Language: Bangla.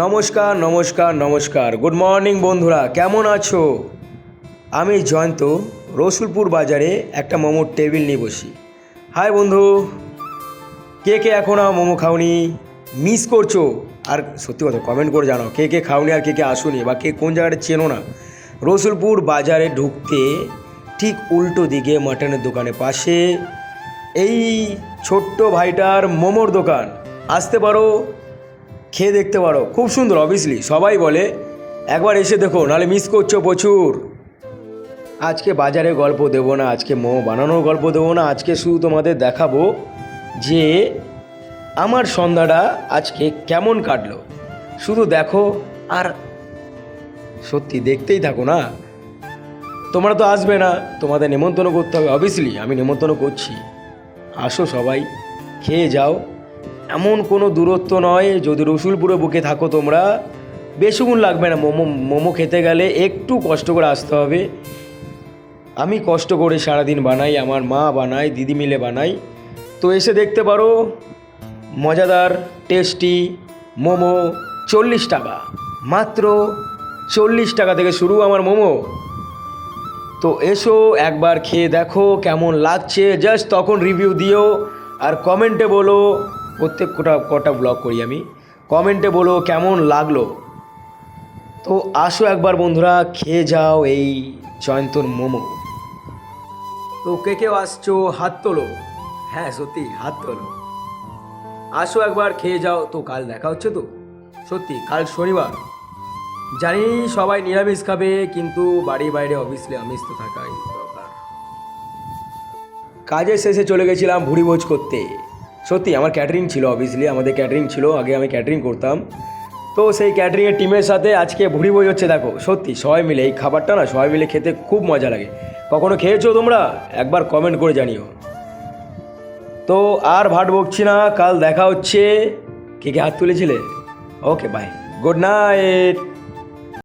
নমস্কার নমস্কার নমস্কার, গুড মর্নিং বন্ধুরা, কেমন আছো? আমি জয়ন্ত রসুলপুর বাজারে একটা মোমোর টেবিল নিয়ে বসি। হাই বন্ধু, কে কে এখনও মোমো খাওনি, মিস করছো? আর সত্যি কথা কমেন্ট করে জানাও কে কে খাওনি আর কে কে আসুনি, বা কে কোন জায়গাটা চেনো না। রসুলপুর বাজারে ঢুকতে ঠিক উল্টো দিকে মাটনের দোকানের পাশে এই ছোট্ট ভাইটার মোমোর দোকান। আসতে পারো, খেয়ে দেখতে পারো, খুব সুন্দর। অবভিয়াসলি সবাই বলে একবার এসে দেখো, নাহলে মিস করছো প্রচুর। আজকে বাজারে গল্প দেবো না, আজকে মোমো বানানোর গল্প দেবো না, আজকে শুধু তোমাদের দেখাবো যে আমার সন্ধ্যাটা আজকে কেমন কাটলো। শুধু দেখো আর সত্যি দেখতেই থাকো না। তোমরা তো আসবে না, তোমাদের নেমন্তন্ন করতে হবে। অবভিয়াসলি আমি নেমন্তন্ন করছি, আসো সবাই, খেয়ে যাও। এমন কোনো দূরত্ব নয়, যদি রসুলপুরে বুকে থাকো তোমরা, বেশিক্ষণ লাগবে না। মোমো খেতে গেলে একটু কষ্ট করে আসতে হবে। আমি কষ্ট করে সারাদিন বানাই, আমার মা বানায়, দিদি মিলে বানাই। তো এসে দেখতে পারো, মজাদার টেস্টি মোমো 40 টাকা, মাত্র 40 টাকা থেকে শুরু আমার মোমো। তো এসো একবার খেয়ে দেখো কেমন লাগছে, জাস্ট তখন রিভিউ দিও। আর কমেন্টে বলো, প্রত্যেক কটা ব্লগ করি আমি, কমেন্টে বলো কেমন লাগলো। তো আসো একবার বন্ধুরা, খেয়ে যাও এই জয়ন্তর মোমো। তো কে কেউ আসছো হাত তোলো, হ্যাঁ সত্যি হাত তোলো, আসো একবার খেয়ে যাও। তো কাল দেখা হচ্ছে তো, সত্যি কাল শনিবার, জানি সবাই নিরামিষ খাবে, কিন্তু বাড়ি বাইরে অবভিয়াসলি আমিষ তো থাকাই দরকার। কাজের শেষে চলে গেছিলাম ভুড়িভোজ করতে। সত্যি আমার ক্যাটারিং ছিল, অবভিয়াসলি আমাদের ক্যাটারিং ছিল, আগে আমি ক্যাটারিং করতাম। তো সেই ক্যাটারিংয়ের টিমের সাথে আজকে ভুড়িভোজ হচ্ছে। দেখো সত্যি সবাই মিলে এই খাবারটা না, সবাই মিলে খেতে খুব মজা লাগে। কখনো খেয়েছো তোমরা? একবার কমেন্ট করে জানিও। তো আর ভাট বকছি না, কাল দেখা হচ্ছে। কে কে হাত তুলেছিলে? Okay bye, good night.